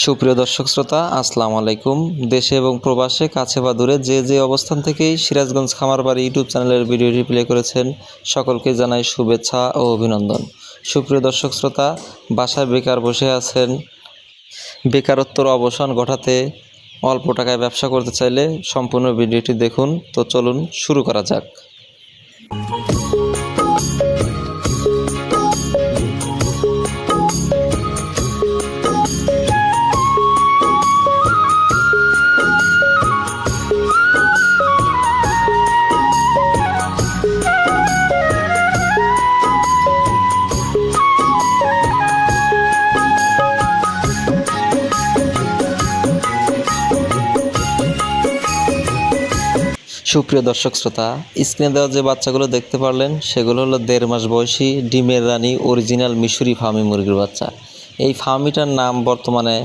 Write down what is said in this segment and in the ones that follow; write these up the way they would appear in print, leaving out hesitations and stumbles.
সুপ্রিয় দর্শক শ্রোতা, আসসালামু আলাইকুম। দেশে এবং প্রবাসে, কাছে বা দূরে যে অবস্থান থেকেই সিরাজগঞ্জ খামারবাড়ি ইউটিউব চ্যানেলের ভিডিওটি প্লে করেছেন, সকলকে জানাই শুভেচ্ছা ও অভিনন্দন। সুপ্রিয় দর্শক শ্রোতা, বাসায় বেকার বসে আছেন, বেকারত্বের অবসান ঘটাতে অল্প টাকায় ব্যবসা করতে চাইলে সম্পূর্ণ ভিডিওটি দেখুন। তো চলুন শুরু করা যাক। সুপ্রিয় দর্শক শ্রোতা, স্ক্রিনে দেওয়া যে বাচ্চাগুলো দেখতে পারলেন, সেগুলো হলো 1.5 মাস বয়সী ডিমের রানী অরিজিনাল মিশরি ফার্মি মুরগির বাচ্চা। এই ফার্মিটার নাম বর্তমানে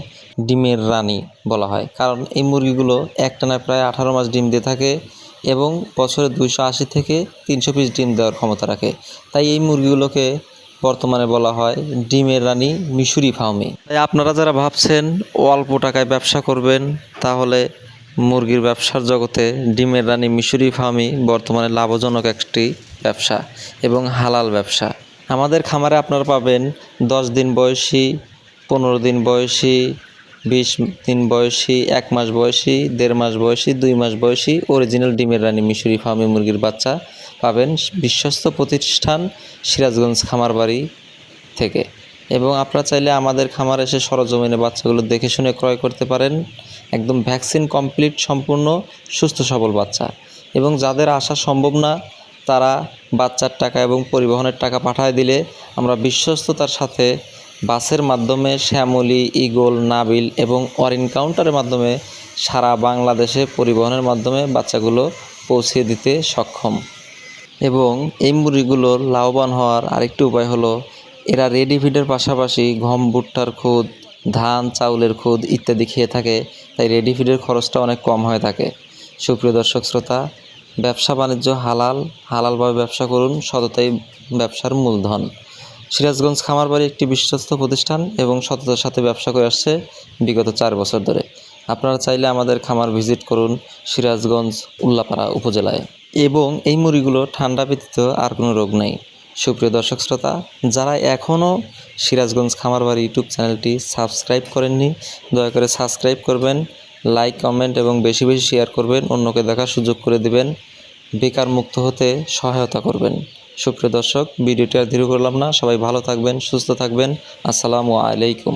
ডিমের রানী বলা হয়, কারণ এই মুরগিগুলো একটানা প্রায় 18 মাস ডিম দিয়ে থাকে এবং বছরে 280 থেকে 300 পিস ডিম দেওয়ার ক্ষমতা রাখে। তাই এই মুরগিগুলোকে বর্তমানে বলা হয় ডিমের রানী মিশরি ফার্মি। তাই আপনারা যারা ভাবছেন অল্প টাকায় ব্যবসা করবেন, তাহলে মুরগির ব্যবসার জগতে ডিমের রানী মিশরি ফার্মই বর্তমানে লাভজনক একটি ব্যবসা এবং হালাল ব্যবসা। আমাদের খামারে আপনারা পাবেন 10 দিন বয়সী, 15 দিন বয়সী, 20 দিন বয়সী, 1 মাস বয়সী, 1.5 মাস বয়সী, 2 মাস বয়সী অরিজিনাল ডিমের রানী মিশরি ফার্মি মুরগির বাচ্চা পাবেন বিশ্বস্ত প্রতিষ্ঠান সিরাজগঞ্জ খামারবাড়ি থেকে। এবং আপনারা চাইলে আমাদের খামারে এসে সরজমিনে বাচ্চাগুলো দেখে শুনে ক্রয় করতে পারেন। একদম ভ্যাকসিন কমপ্লিট, সম্পূর্ণ সুস্থ সবল বাচ্চা। এবং যাদের আসা সম্ভব না, তারা বাচ্চার টাকা এবং পরিবহনের টাকা পাঠায় দিলে আমরা বিশ্বস্ততার সাথে বাসের মাধ্যমে শ্যামলী, ঈগল, নাবিল এবং অরিন কাউন্টারের মাধ্যমে সারা বাংলাদেশে পরিবহনের মাধ্যমে বাচ্চাগুলো পৌঁছে দিতে সক্ষম। এবং এই মুরগিগুলোর লাভবান হওয়ার আরেকটি উপায় হলো, এরা রেডি ফিডের পাশাপাশি গম, ভুট্টার খুদ, ধান, চাউলের খুদ ইত্যাদি খেয়ে থাকে। তাই রেডি ফিডের খরচটা অনেক কম হয়ে থাকে। সুপ্রিয় দর্শক শ্রোতা, ব্যবসা বাণিজ্য হালালভাবে ব্যবসা করুন, সততাই ব্যবসার মূলধন। সিরাজগঞ্জ খামারবাড়ি একটি বিশ্বস্ত প্রতিষ্ঠান এবং সততার সাথে ব্যবসা করে আসছে বিগত 4 বছর ধরে। আপনারা চাইলে আমাদের খামার ভিজিট করুন সিরাজগঞ্জ উল্লাপাড়া উপজেলায়। এবং এই মুরগিগুলো ঠান্ডা ব্যতীত আর কোনো রোগ নেই। সুপ্রিয় দর্শক শ্রোতা, যারা এখনও সিরাজগঞ্জ খামারবাড়ি ইউটিউব চ্যানেলটি সাবস্ক্রাইব করেননি, দয়া করে সাবস্ক্রাইব করবেন, লাইক, কমেন্ট এবং বেশি বেশি শেয়ার করবেন, অন্যকে দেখার সুযোগ করে দিবেন, বেকার মুক্ত হতে সহায়তা করবেন। সুপ্রিয় দর্শক, ভিডিওটি আর দীর্ঘ করলাম না, সবাই ভালো থাকবেন, সুস্থ থাকবেন। আসসালামু আলাইকুম।